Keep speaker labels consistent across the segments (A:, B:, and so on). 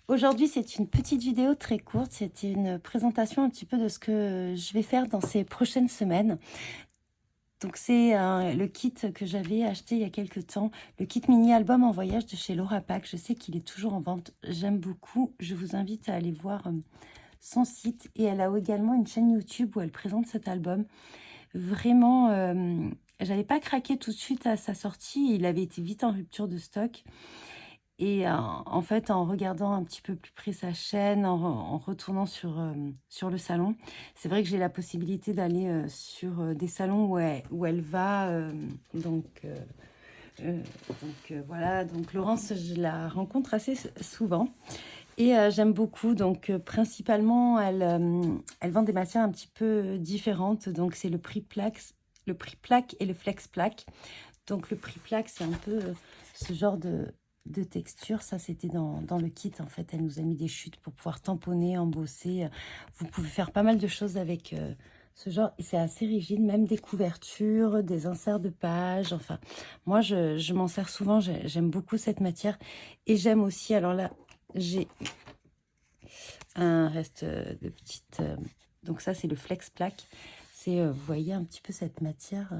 A: Aujourd'hui, c'est une petite vidéo très courte. C'était une présentation un petit peu de ce que je vais faire dans ces prochaines semaines. Donc, c'est le kit que j'avais acheté il y a quelques temps, le kit mini-album en voyage de chez Laura Pack. Je sais qu'il est toujours en vente. J'aime beaucoup. Je vous invite à aller voir son site. Et elle a également une chaîne YouTube où elle présente cet album. Vraiment, j'avais pas craqué tout de suite à sa sortie. Il avait été vite en rupture de stock. Et en fait, en regardant un petit peu plus près sa chaîne, en retournant sur le salon, c'est vrai que j'ai la possibilité d'aller sur des salons où elle va. Voilà, donc Laurence, je la rencontre assez souvent. Et j'aime beaucoup, donc principalement, elle vend des matières un petit peu différentes. Donc c'est le prix plaque et le flex plaque. Donc le prix plaque, c'est un peu ce genre de texture. Ça, c'était dans le kit. En fait, elle nous a mis des chutes pour pouvoir tamponner, embosser. Vous pouvez faire pas mal de choses avec ce genre. Et c'est assez rigide, même des couvertures, des inserts de pages. Enfin, moi, je m'en sers souvent. J'aime beaucoup cette matière. Et j'aime aussi, alors là, j'ai un reste de petites... donc ça, c'est le flex plaque. C'est, vous voyez, un petit peu cette matière...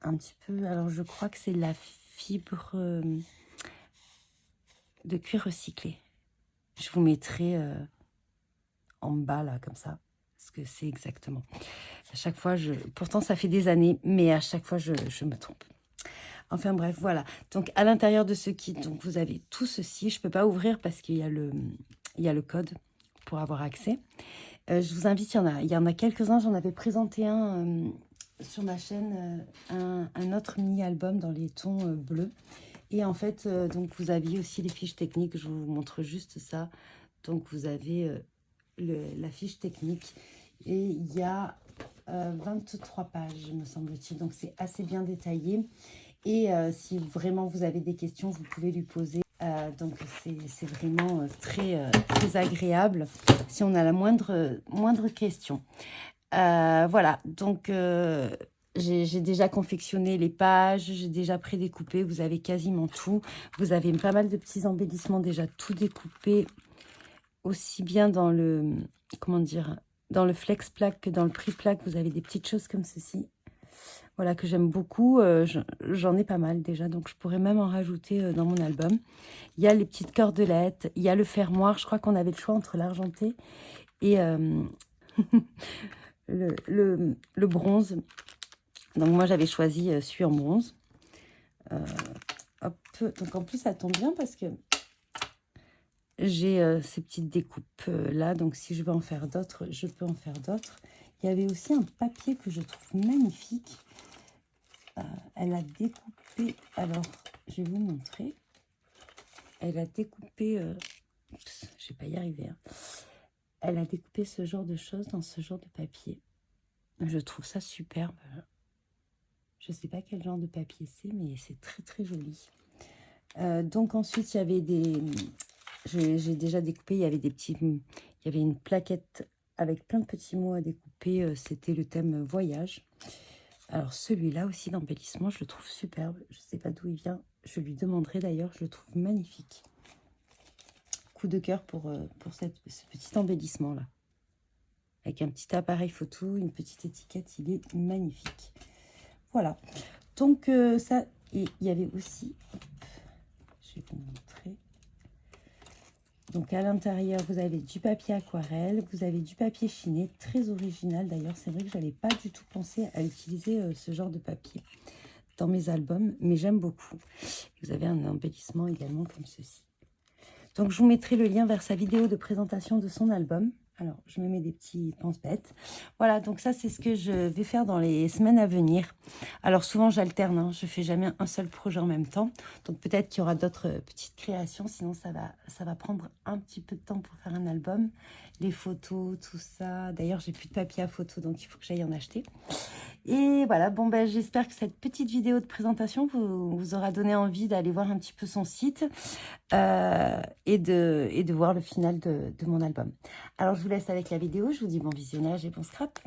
A: un petit peu, alors je crois que c'est la fibre de cuir recyclé. Je vous mettrai en bas là comme ça, parce que c'est exactement. À chaque fois, pourtant ça fait des années, mais à chaque fois je me trompe. Enfin bref, voilà. Donc à l'intérieur de ce kit, donc vous avez tout ceci. Je peux pas ouvrir parce qu'il y a le code pour avoir accès. Je vous invite, il y en a quelques-uns. J'en avais présenté un sur ma chaîne, un autre mini-album dans les tons bleus. Et en fait, donc vous aviez aussi les fiches techniques. Je vous montre juste ça. Donc vous avez la fiche technique. Et il y a 23 pages, me semble-t-il. Donc c'est assez bien détaillé. Et si vraiment vous avez des questions, vous pouvez lui poser. Donc c'est vraiment très agréable si on a la moindre question. Voilà, donc j'ai déjà confectionné les pages, j'ai déjà prédécoupé, vous avez quasiment tout. Vous avez pas mal de petits embellissements déjà tout découpés, aussi bien dans le, comment dire, dans le flex plaque que dans le prix plaque. Vous avez des petites choses comme ceci. Voilà, que j'aime beaucoup. J'en ai pas mal déjà, donc je pourrais même en rajouter dans mon album. Il y a les petites cordelettes, il y a le fermoir. Je crois qu'on avait le choix entre l'argenté et le bronze. Donc moi, j'avais choisi celui en bronze. Hop. Donc en plus, ça tombe bien parce que j'ai ces petites découpes là. Donc si je veux en faire d'autres, je peux en faire d'autres. Il y avait aussi un papier que je trouve magnifique. Elle a découpé, alors je vais vous montrer, elle a découpé, je vais pas y arriver, hein. Elle a découpé ce genre de choses dans ce genre de papier. Je trouve ça superbe. Je sais pas quel genre de papier c'est, mais c'est très joli. Donc ensuite, il y avait j'ai déjà découpé, il y avait il y avait une plaquette avec plein de petits mots à découper. C'était le thème voyage. Alors celui-là aussi d'embellissement, je le trouve superbe. Je ne sais pas d'où il vient. Je lui demanderai d'ailleurs, je le trouve magnifique. Coup de cœur pour ce petit embellissement-là. Avec un petit appareil photo, une petite étiquette, il est magnifique. Voilà. Donc ça, et il y avait aussi, hop, je vais vous montrer. Donc à l'intérieur, vous avez du papier aquarelle, vous avez du papier chiné, très original d'ailleurs. C'est vrai que je n'avais pas du tout pensé à utiliser ce genre de papier dans mes albums, mais j'aime beaucoup. Vous avez un embellissement également comme ceci. Donc je vous mettrai le lien vers sa vidéo de présentation de son album. Alors, je me mets des petits pense-bêtes. Voilà, donc ça, c'est ce que je vais faire dans les semaines à venir. Alors, souvent, j'alterne, hein, je ne fais jamais un seul projet en même temps. Donc, peut-être qu'il y aura d'autres petites créations. Sinon, ça va prendre un petit peu de temps pour faire un album. Les photos, tout ça. D'ailleurs, j'ai plus de papier à photo, donc il faut que j'aille en acheter. Et voilà, bon, ben, j'espère que cette petite vidéo de présentation vous aura donné envie d'aller voir un petit peu son site et de voir le final de mon album. Alors, je vous laisse avec la vidéo. Je vous dis bon visionnage et bon scrap.